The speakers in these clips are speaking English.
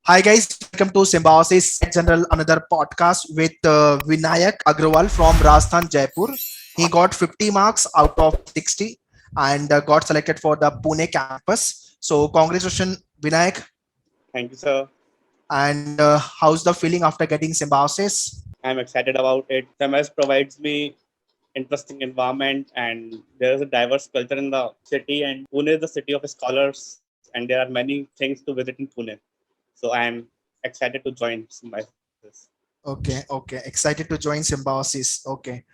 Hi guys, welcome to Symbiosis General, another podcast with Vinayak Agrawal from Rajasthan, Jaipur. He got 50 marks out of 60 and got selected for the Pune campus. So congratulations, Vinayak. Thank you, sir. And how's the feeling after getting Symbiosis? I'm excited about it. SMS provides me interesting environment and there is a diverse culture in the city and Pune is the city of scholars and there are many things to visit in Pune. So I'm excited to join Symbiosis. Okay. Excited to join Symbiosis. Okay,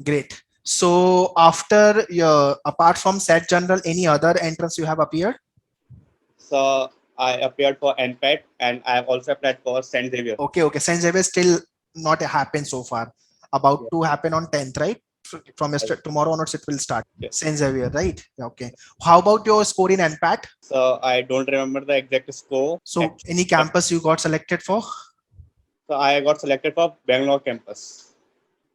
great. So after your, apart from Set General, any other entrance you have appeared? So I appeared for NPET and I have also applied for St. Xavier. Okay. Saint Xavier still not happened so far. About Yeah. to happen on 10th, right? From tomorrow onwards, it will start. Yeah. Saint Xavier, right? Yeah, okay. How about your score in NPAT? So I don't remember the exact score So actually, any but campus you got selected for? so I got selected for Bangalore campus.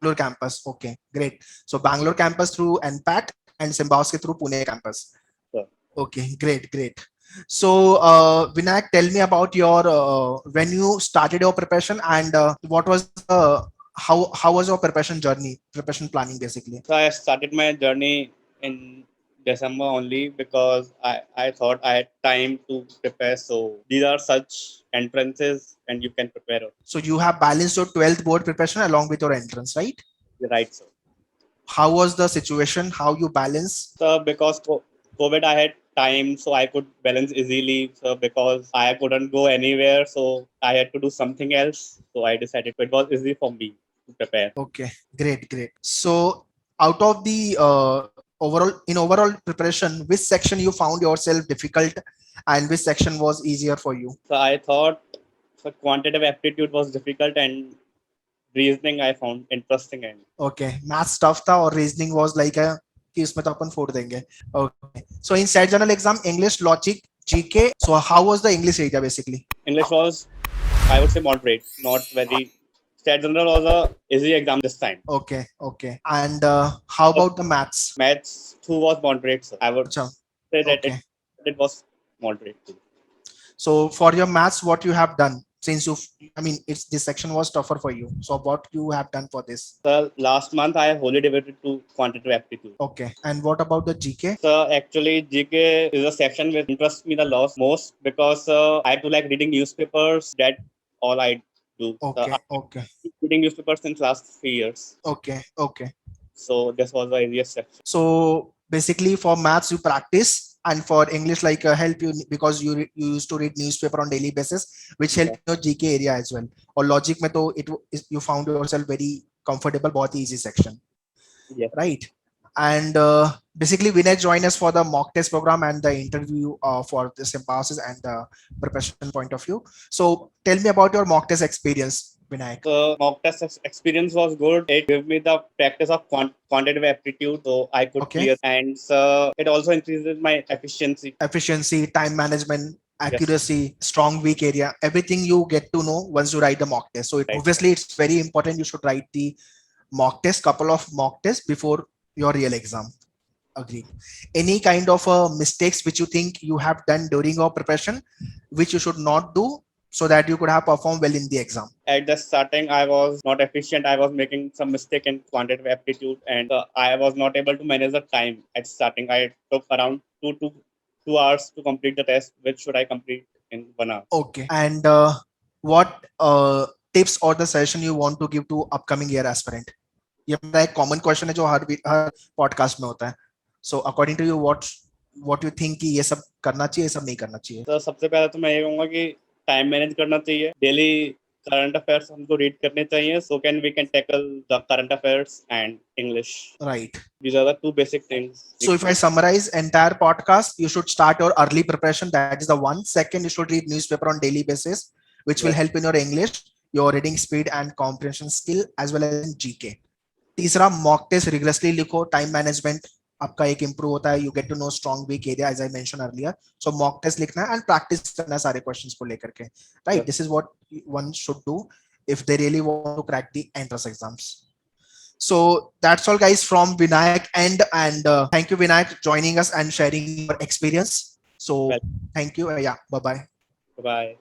Bangalore campus. Okay, great. So Bangalore campus through NPAT and Symbiosis through Pune campus. So Okay, great. So, Vinayak, tell me about your when you started your preparation and what was the how was your preparation journey, preparation planning basically? So I started my journey in December only because I thought I had time to prepare. So these are such entrances and you can prepare it. So you have balanced your 12th board preparation along with your entrance, right? Right. So, How was the situation? How you balance? so because COVID, I had time so I could balance easily. So because I couldn't go anywhere, so I had to do something else. So I decided it was easy for me to prepare. Okay, great. So out of the overall preparation, which section you found yourself difficult and which section was easier for you? So I thought so quantitative aptitude was difficult and reasoning I found interesting and Okay, math tough था और reasoning was like a कि इसमें तो अपन फोड़ देंगे. Okay, so in set journal exam, English, logic, GK. So how was the English area basically? English was, I would say, moderate, not very. Stat General was a easy exam this time. Okay. And how But about the maths? maths too was moderate. So I would Acha, say that okay. it was moderate too. So for your maths, what you have done since you, I mean, it's this section was tougher for you. So what you have done for this? So last month I have wholly devoted to quantitative aptitude. Okay. And what about the GK? So actually GK is a section which interests me the most because I do like reading newspapers. That all I do. So I Okay. been reading newspapers since last 3 years. Okay. So this was the easiest section. So basically, for maths you practice, and for English, like help you because you used to read newspaper on daily basis, which help Yeah. in your GK area as well. Or logic, में तो you found yourself very comfortable, बहुत ही easy section, Yes. right? And basically, Vinay joined us for the mock test program and the interview for the symbiosis and the preparation point of view. So tell me about your mock test experience, Vinayak. The mock test experience was good. It gave me the practice of quantitative aptitude, so I could Okay, clear. And it also increases my efficiency. efficiency, time management, Yes, accuracy, strong weak area, everything you get to know once you write the mock test. So right. obviously it's very important you should write the mock test, couple of mock tests before your real exam. Agreed. Any kind of mistakes which you think you have done during your preparation, which you should not do so that you could have performed well in the exam. At the starting, I was not efficient. I was making some mistake in quantitative aptitude, and I was not able to manage the time at starting. I took around 2 hours to complete the test, which should I complete in 1 hour. Okay. And what tips or the session you want to give to upcoming year aspirant? ये मेरा एक common question है जो हर podcast में होता है. So according to you what you think कि ये सब करना चाहिए, ये सब नहीं करना चाहिए? तो सबसे पहले तो मैं ये कहूँगा कि टाइम मैनेज करना चाहिए. डेली करंट अफेयर्स हमको रीड करने चाहिए. So can we can tackle the current affairs and English. Right. These are the two basic things. So if I summarize entire podcast, you should start your early preparation. That is the one. Second, you should read newspaper on daily basis, which will Yes, help in your English, your reading speed and comprehension skill, as well as in GK. तीसरा, mock test regularly लिखो. Time management आपका एक improve होता है. You get to know strong weak area as I mention earlier. So mock test लिखना है and practice करना है सारे क्वेश्चंस को लेकर के. Right, yes. This is what one should do if they really want to crack the entrance exams. So that's all guys from Vinayak and thank you Vinayak joining us and sharing your experience. So Well, thank you. Yeah, bye bye. bye.